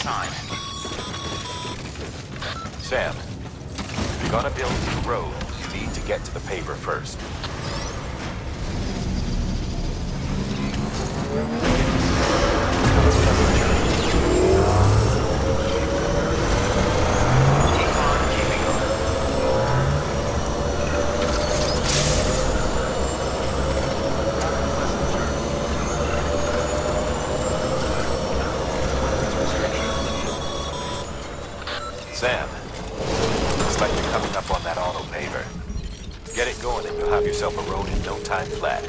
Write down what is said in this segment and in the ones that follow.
time. Sam, if you're gonna build a new road, you need to get to the paver first. Keep on keeping on. Sam, looks like you're coming up on that auto paver. Get it going and you'll have yourself a road in no time flat.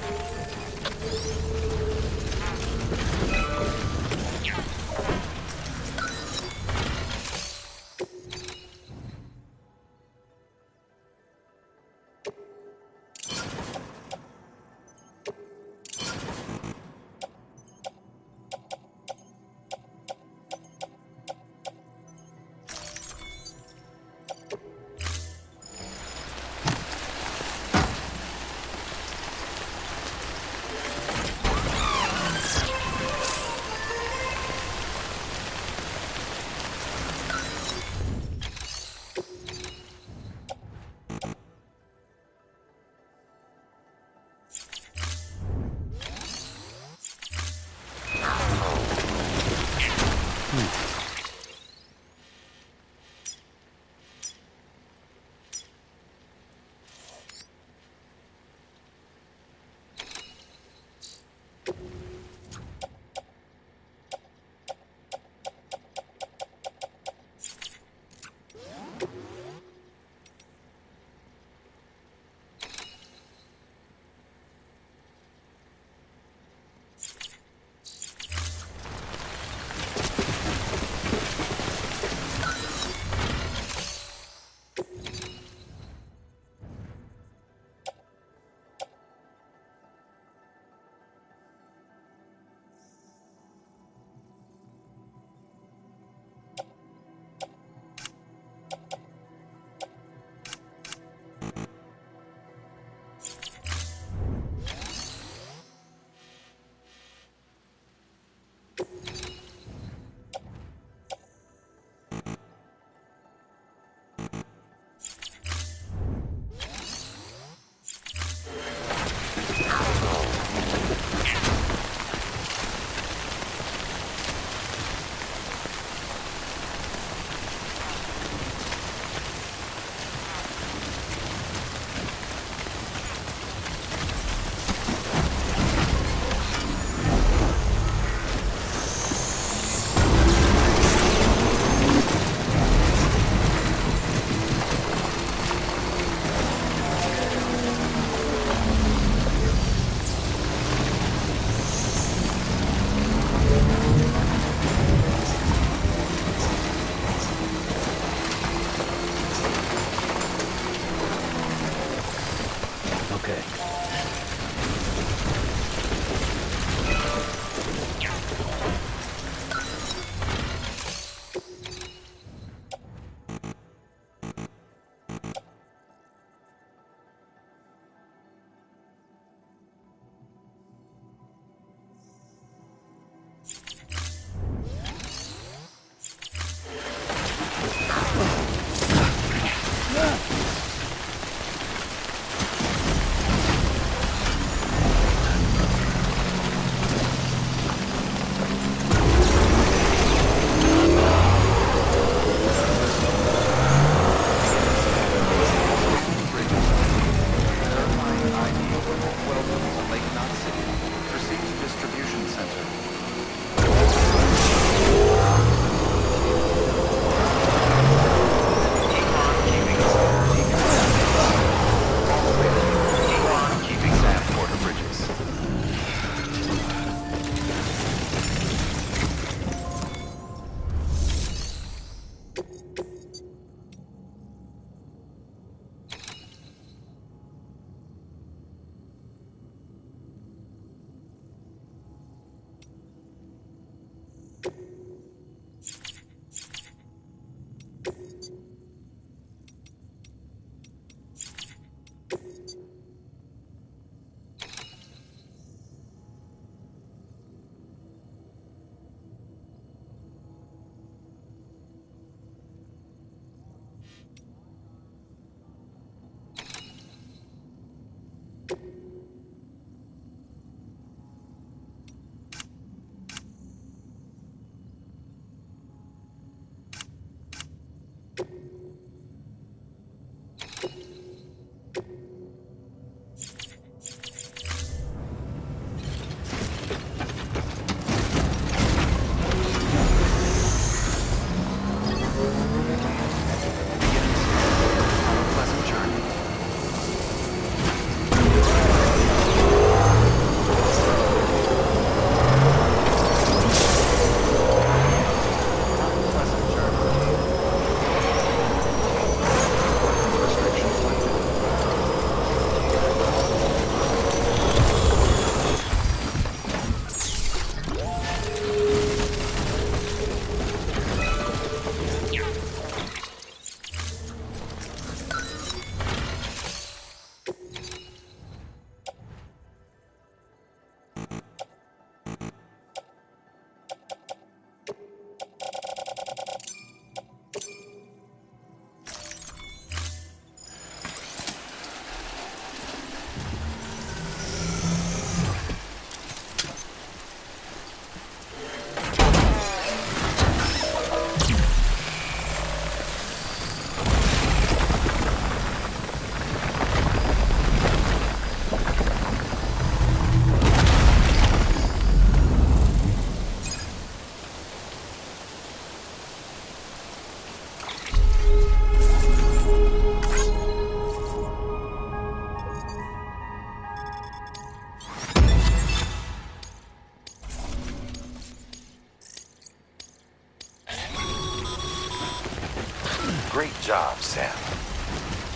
Great job, Sam.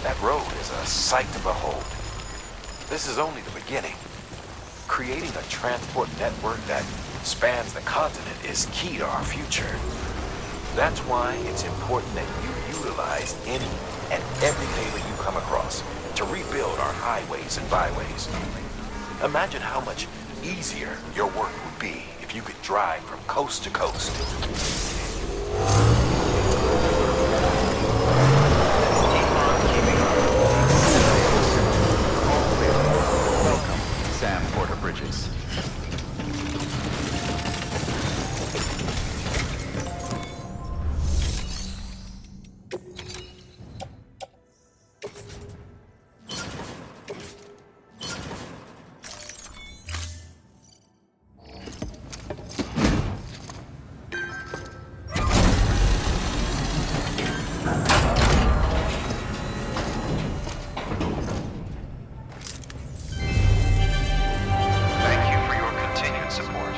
That road is a sight to behold. This is only the beginning. Creating a transport network that spans the continent is key to our future. That's why it's important that you utilize any and every favor you come across to rebuild our highways and byways. Imagine how much easier your work would be if you could drive from coast to coast. Welcome, Sam Porter Bridges. Thank you for your continued support.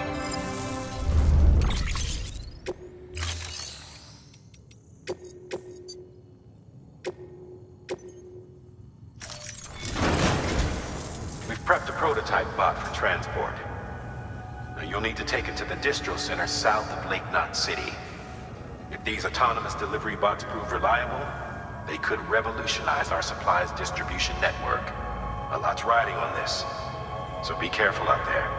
We've prepped a prototype bot for transport. Now you'll need to take it to the distro center south of Lake Knot City. If these autonomous delivery bots prove reliable, they could revolutionize our supplies distribution network. A lot's riding on this, so be careful out there.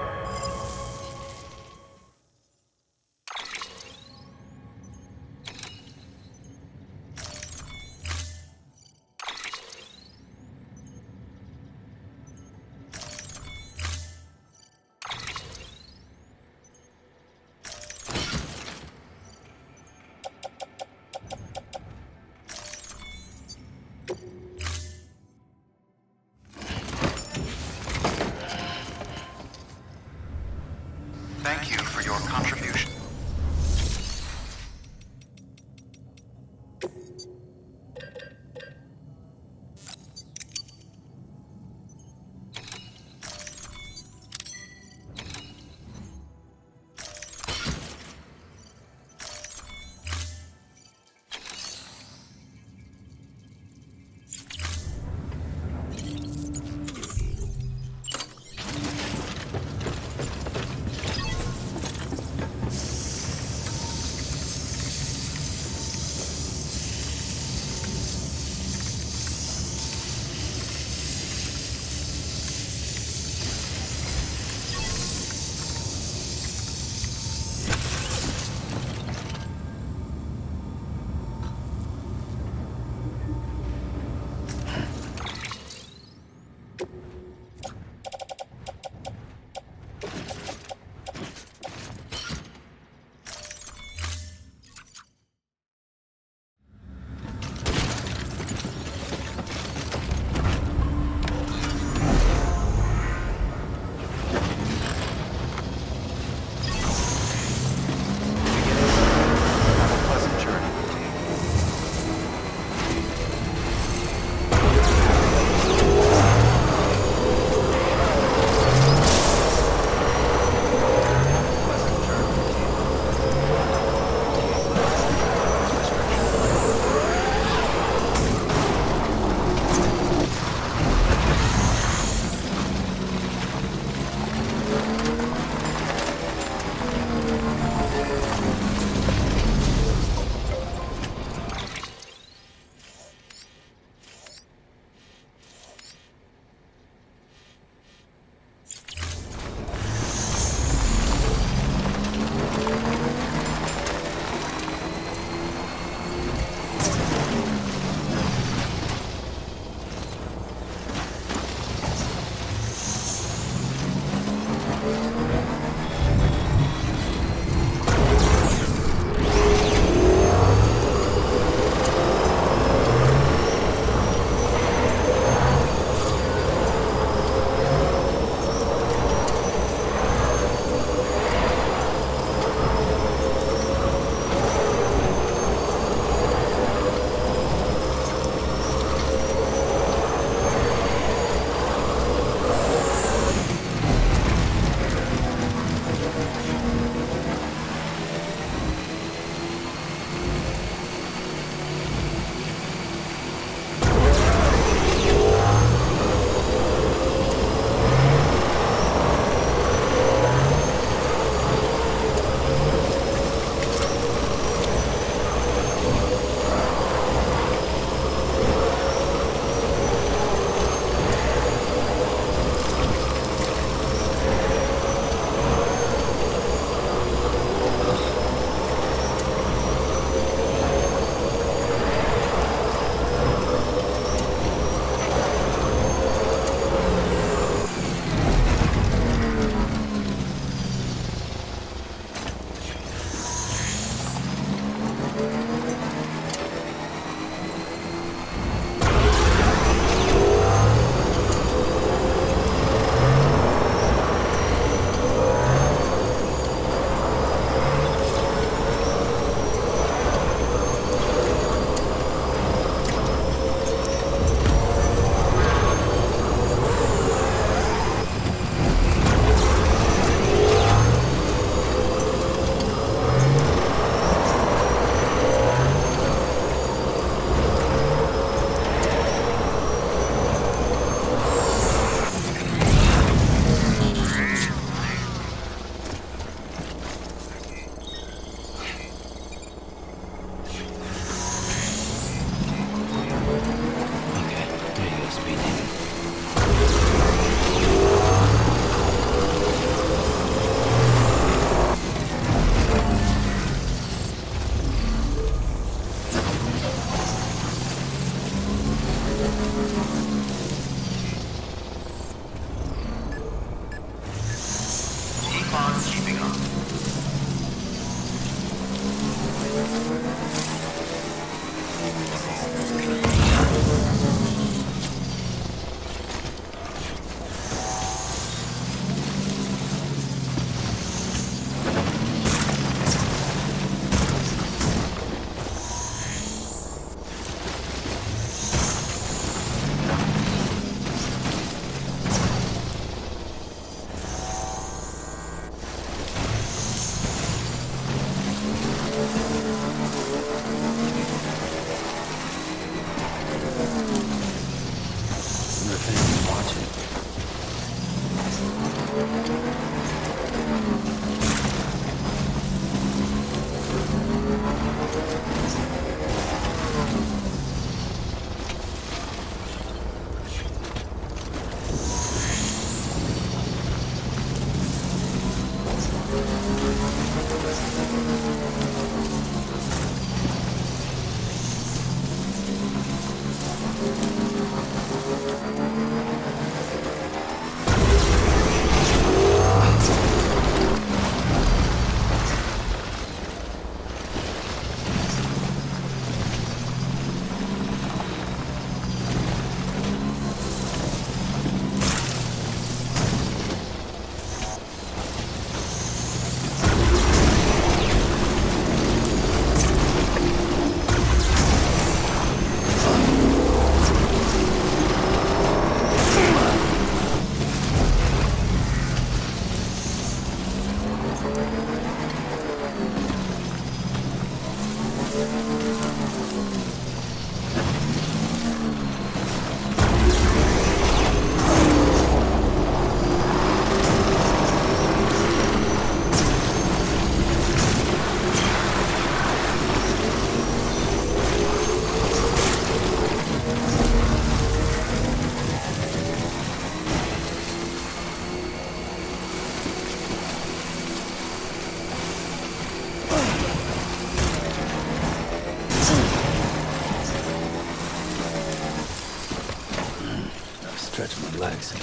Stretch my legs.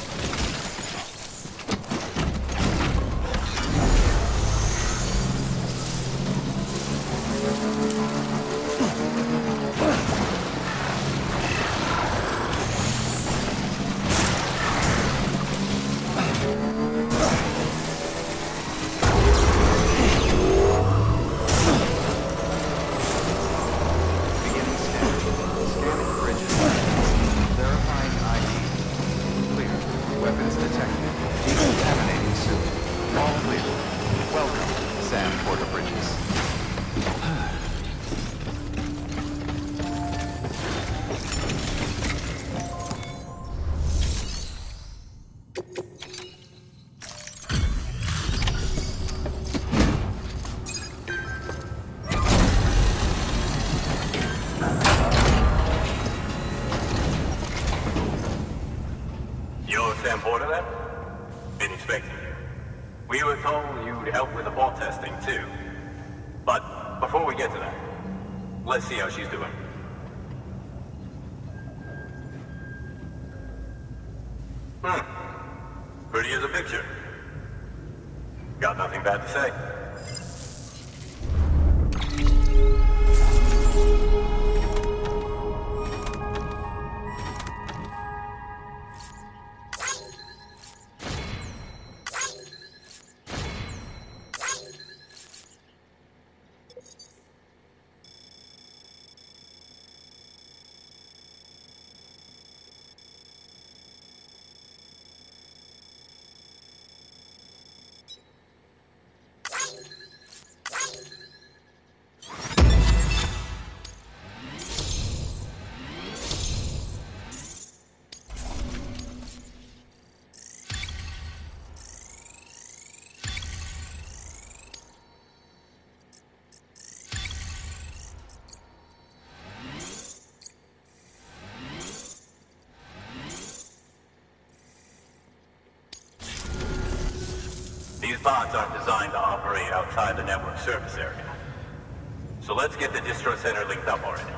Beginning scan. Scanning bridges. Verifying ID. Clear. Weapons detected. Decontaminating suit. All clear. Welcome, Sam Porter Bridges. You're Sam Porter then? Been expecting you. We were told you'd help with the ball testing too. But before we get to that, let's see how she's doing. Pretty as a picture. Got nothing bad to say. These bots aren't designed to operate outside the network service area. So let's get the distro center linked up already.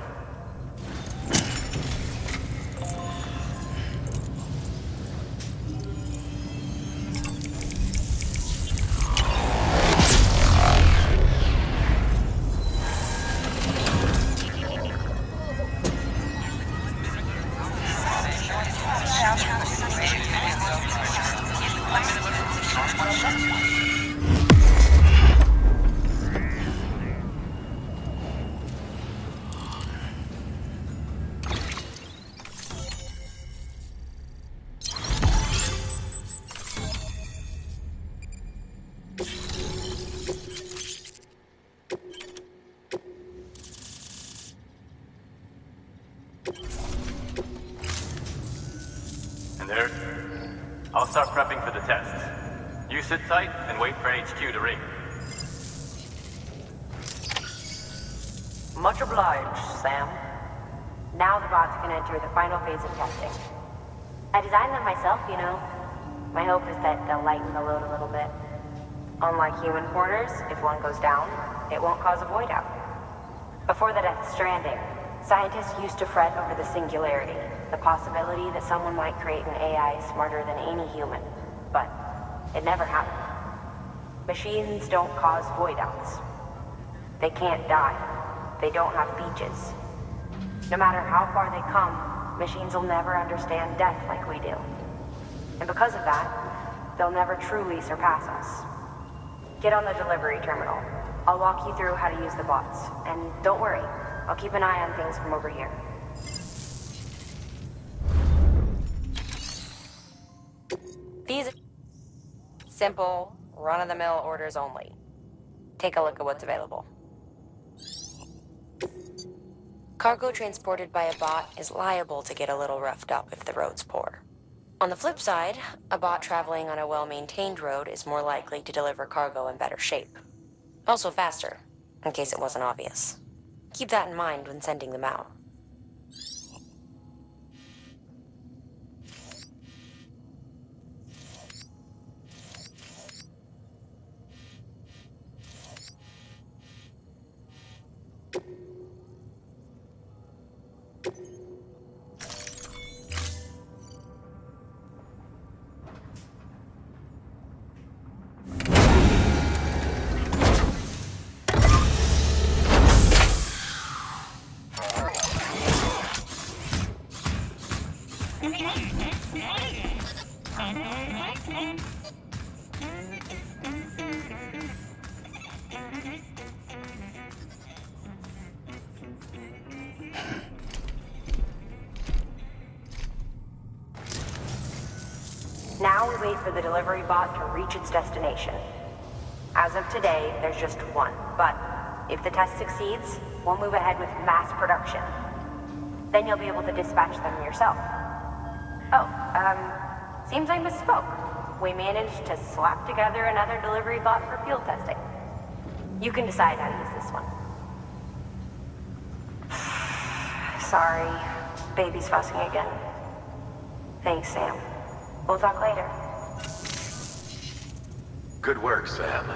And there, I'll start prepping for the test. You sit tight and wait for HQ to ring. Much obliged, Sam. Now the bots can enter the final phase of testing. I designed them myself, you know. My hope is that they'll lighten the load a little bit. Unlike human porters, if one goes down, it won't cause a void out. Before the Death Stranding, scientists used to fret over the singularity, the possibility that someone might create an AI smarter than any human. But it never happened. Machines don't cause void outs. They can't die. They don't have beaches. No matter how far they come, machines will never understand death like we do. And because of that, they'll never truly surpass us. Get on the delivery terminal. I'll walk you through how to use the bots. And don't worry, I'll keep an eye on things from over here. These are simple, run-of-the-mill orders only. Take a look at what's available. Cargo transported by a bot is liable to get a little roughed up if the road's poor. On the flip side, a bot traveling on a well-maintained road is more likely to deliver cargo in better shape. Also faster, in case it wasn't obvious. Keep that in mind when sending them out. Now we wait for the delivery bot to reach its destination. As of today, there's just one, but if the test succeeds, we'll move ahead with mass production. Then you'll be able to dispatch them yourself. Oh, seems I misspoke. We managed to slap together another delivery bot for field testing. You can decide how to use this one. Sorry, baby's fussing again. Thanks, Sam. We'll talk later. Good work, Sam.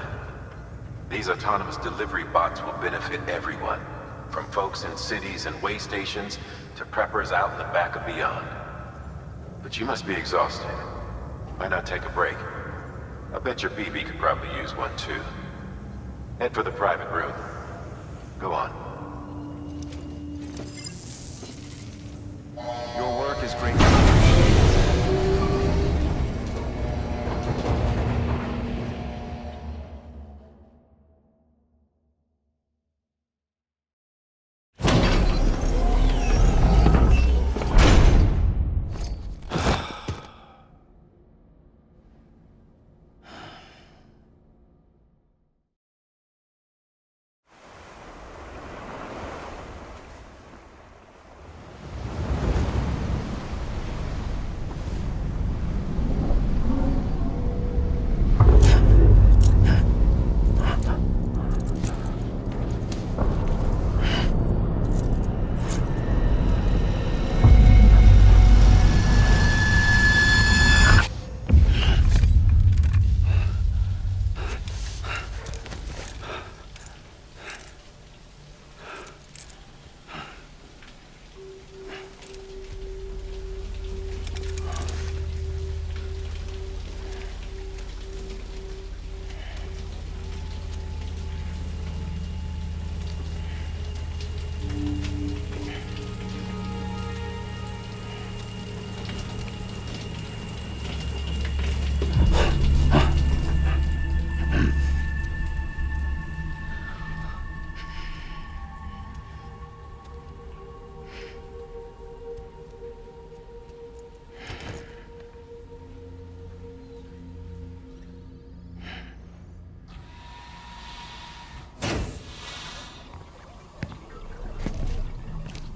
These autonomous delivery bots will benefit everyone, from folks in cities and way stations to preppers out in the back and beyond. But you must be exhausted. Why not take a break? I bet your BB could probably use one too. Head for the private room. Go on. Your work is great.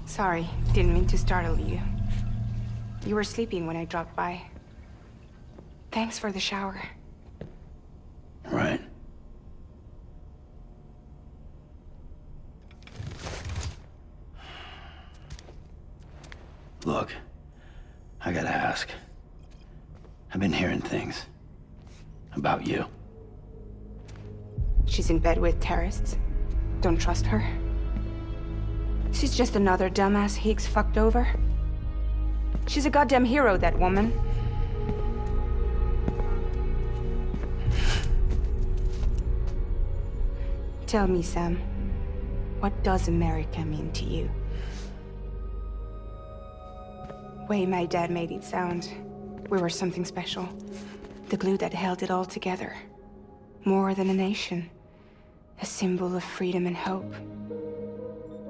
Sorry, didn't mean to startle you. You were sleeping when I dropped by. Thanks for the shower. Right. Look, I gotta ask. I've been hearing things about you. She's in bed with terrorists. Don't trust her. She's just another dumbass Higgs fucked over. She's a goddamn hero, that woman. Tell me, Sam, what does America mean to you? Way my dad made it sound, we were something special. The glue that held it all together. More than a nation. A symbol of freedom and hope.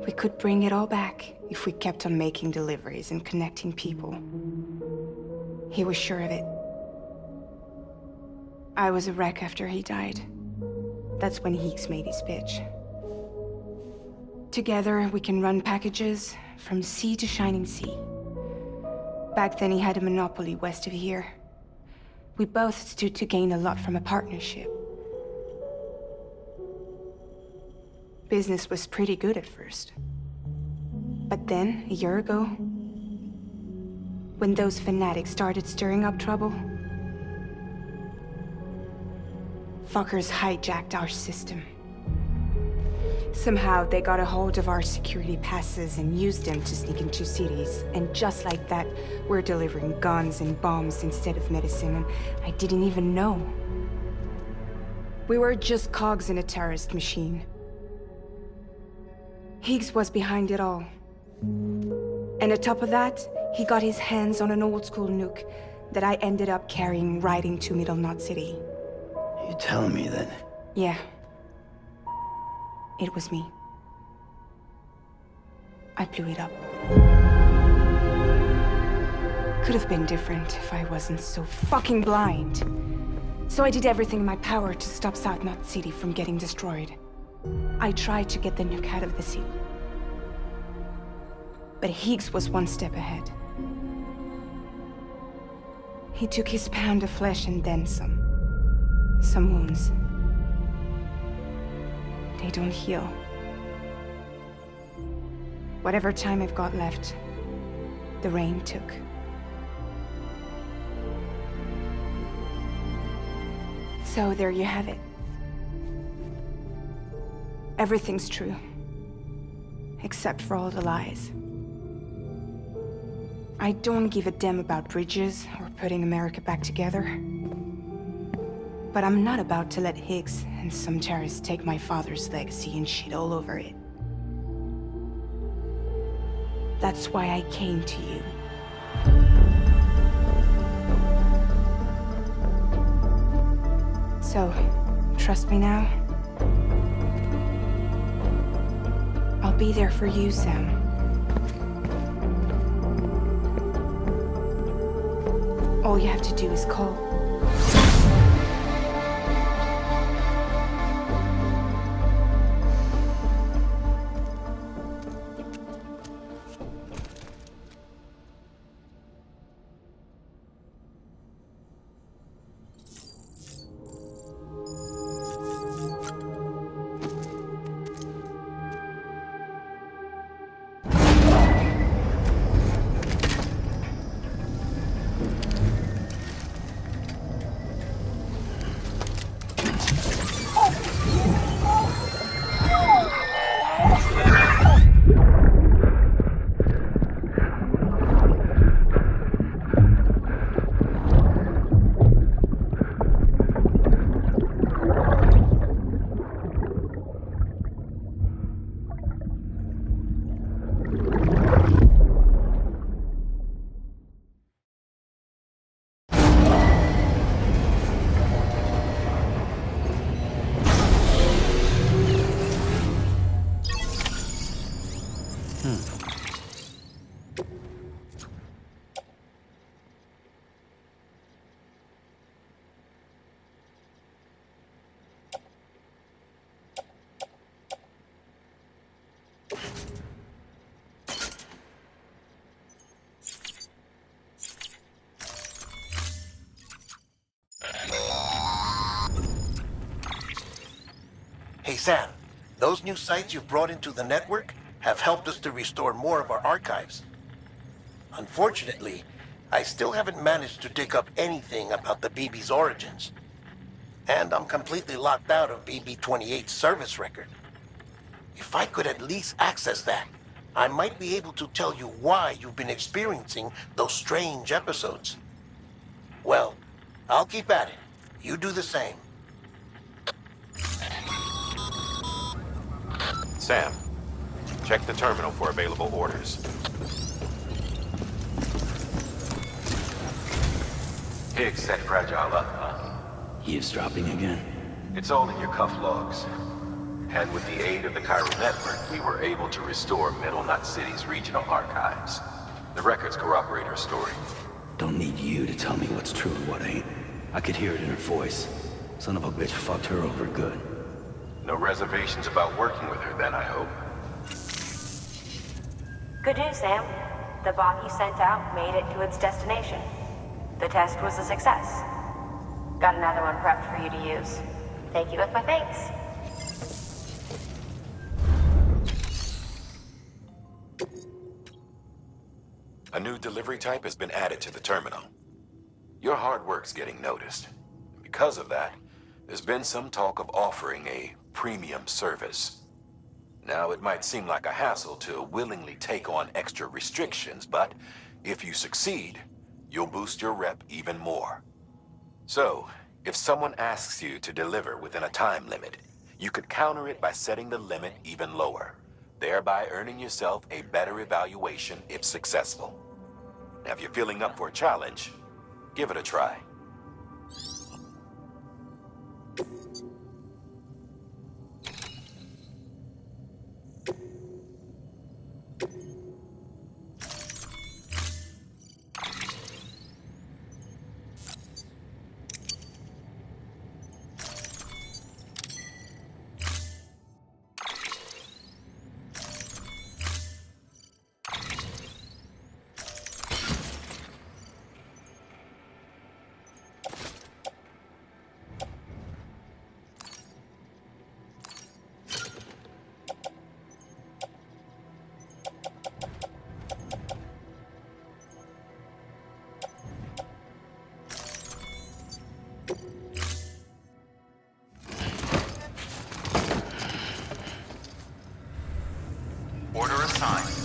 We could bring it all back if we kept on making deliveries and connecting people. He was sure of it. I was a wreck after he died. That's when Higgs made his pitch. Together, we can run packages from sea to shining sea. Back then, he had a monopoly west of here. We both stood to gain a lot from a partnership. Business was pretty good at first. But then, a year ago, when those fanatics started stirring up trouble, fuckers hijacked our system. Somehow, they got a hold of our security passes and used them to sneak into cities. And just like that, we're delivering guns and bombs instead of medicine, and I didn't even know. We were just cogs in a terrorist machine. Higgs was behind it all. And on top of that, He got his hands on an old-school nuke that I ended up carrying right into Middle Knot City. You telling me that? Yeah. It was me. I blew it up. Could have been different if I wasn't so fucking blind. So I did everything in my power to stop South Knot City from getting destroyed. I tried to get the nuke out of the city. But Higgs was one step ahead. He took his pound of flesh and then some. Some wounds. They don't heal. Whatever time I've got left, the rain took. So there you have it. Everything's true. Except for all the lies. I don't give a damn about bridges or putting America back together. But I'm not about to let Higgs and some terrorists take my father's legacy and shit all over it. That's why I came to you. So, trust me now? I'll be there for you, Sam. All you have to do is call. Hey Sam, those new sites you've brought into the network have helped us to restore more of our archives. Unfortunately, I still haven't managed to dig up anything about the BB's origins. And I'm completely locked out of BB-28's service record. If I could at least access that, I might be able to tell you why you've been experiencing those strange episodes. Well, I'll keep at it. You do the same. Sam, check the terminal for available orders. Higgs set Fragile up, huh? Eavesdropping again? It's all in your cuff logs. And with the aid of the Chiral network, we were able to restore Middle Knot City's regional archives. The records corroborate her story. Don't need you to tell me what's true and what ain't. I could hear it in her voice. Son of a bitch fucked her over good. No reservations about working with her then, I hope. Good news, Sam. The bot you sent out made it to its destination. The test was a success. Got another one prepped for you to use. Take you with my thanks. A new delivery type has been added to the terminal. Your hard work's getting noticed. Because of that, there's been some talk of offering a premium service. Now, it might seem like a hassle to willingly take on extra restrictions, but if you succeed, you'll boost your rep even more. So, if someone asks you to deliver within a time limit, you could counter it by setting the limit even lower, thereby earning yourself a better evaluation if successful. Now, if you're feeling up for a challenge, give it a try. Order assigned.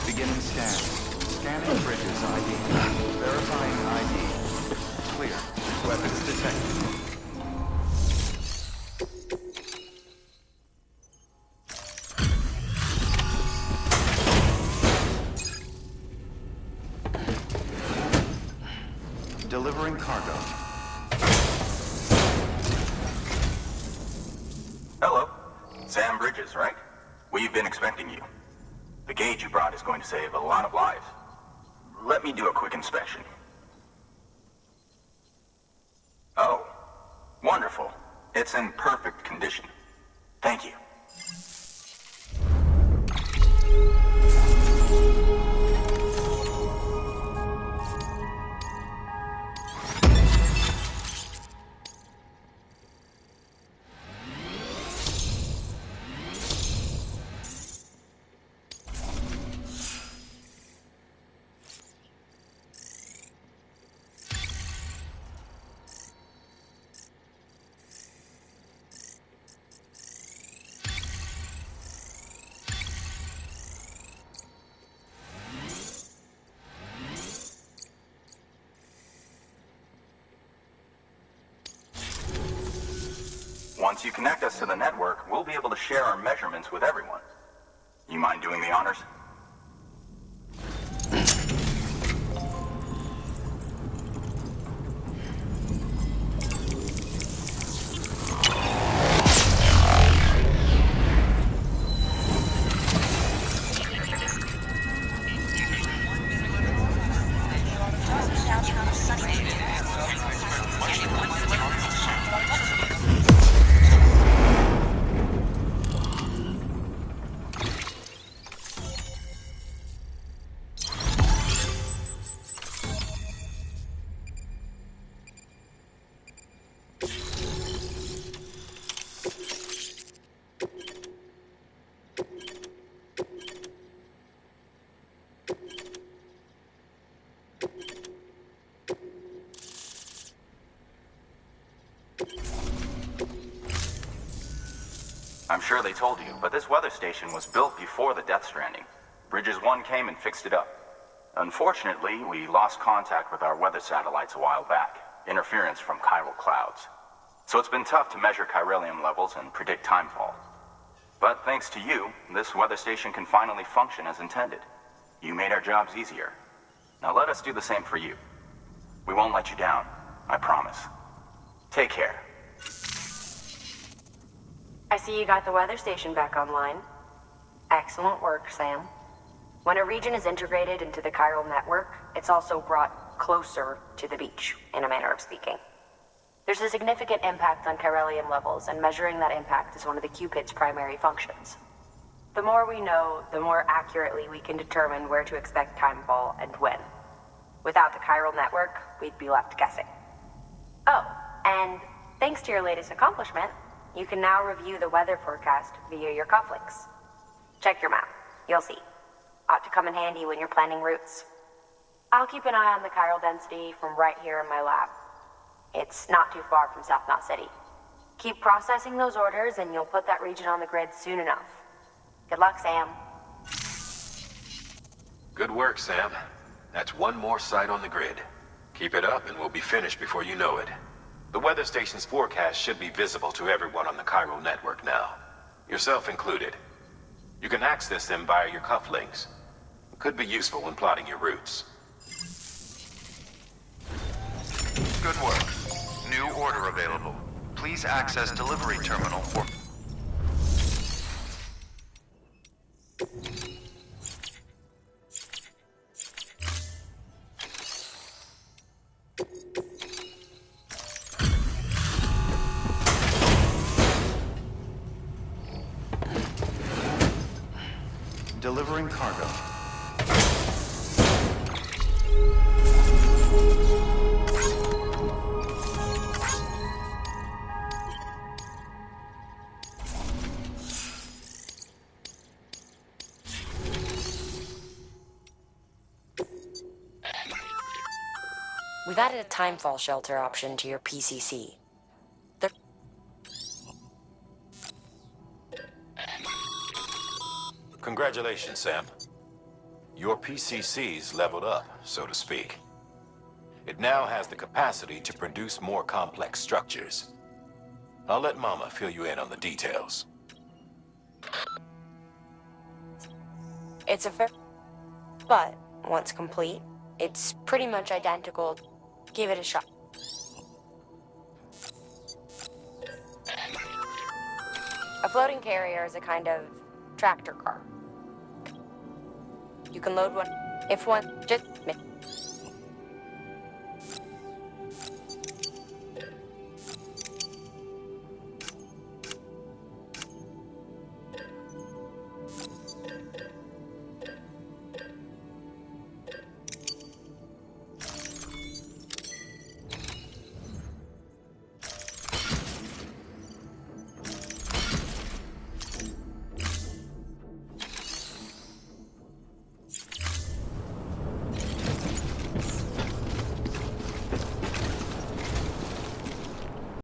Beginning scan. Scanning bridges ID. Verifying ID. Clear. Weapons detected. Delivering cargo. Hello. Sam Bridges, right? We've been expecting you. The gauge you brought is going to save a lot of lives. Let me do a quick inspection. Oh, wonderful. It's in perfect condition. Thank you. Once you connect us to the network, we'll be able to share our measurements with everyone. You mind doing the honors? I'm sure they told you, but this weather station was built before the Death Stranding. Bridges 1 came and fixed it up. Unfortunately, we lost contact with our weather satellites a while back. Interference from chiral clouds. So it's been tough to measure chiralium levels and predict timefall. But thanks to you, this weather station can finally function as intended. You made our jobs easier. Now let us do the same for you. We won't let you down, I promise. Take care. I see you got the weather station back online. Excellent work, Sam. When a region is integrated into the chiral network, it's also brought closer to the beach, in a manner of speaking. There's a significant impact on chiralium levels, and measuring that impact is one of the Cupid's primary functions. The more we know, the more accurately we can determine where to expect timefall and when. Without the chiral network, we'd be left guessing. Oh, and thanks to your latest accomplishment, you can now review the weather forecast via your cufflinks. Check your map. You'll see. Ought to come in handy when you're planning routes. I'll keep an eye on the chiral density from right here in my lab. It's not too far from South Knot City. Keep processing those orders and you'll put that region on the grid soon enough. Good luck, Sam. Good work, Sam. That's one more site on the grid. Keep it up and we'll be finished before you know it. The weather station's forecast should be visible to everyone on the chiral network now, yourself included. You can access them via your cufflinks. It could be useful when plotting your routes. Good work. New order available. Please access delivery terminal for... Delivering cargo. We've added a timefall shelter option to your PCC. Congratulations, Sam. Your PCC's leveled up, so to speak. It now has the capacity to produce more complex structures. I'll let Mama fill you in on the details. It's a fair... But, once complete, it's pretty much identical. Give it a shot. A floating carrier is a kind of tractor car. You can load one if one just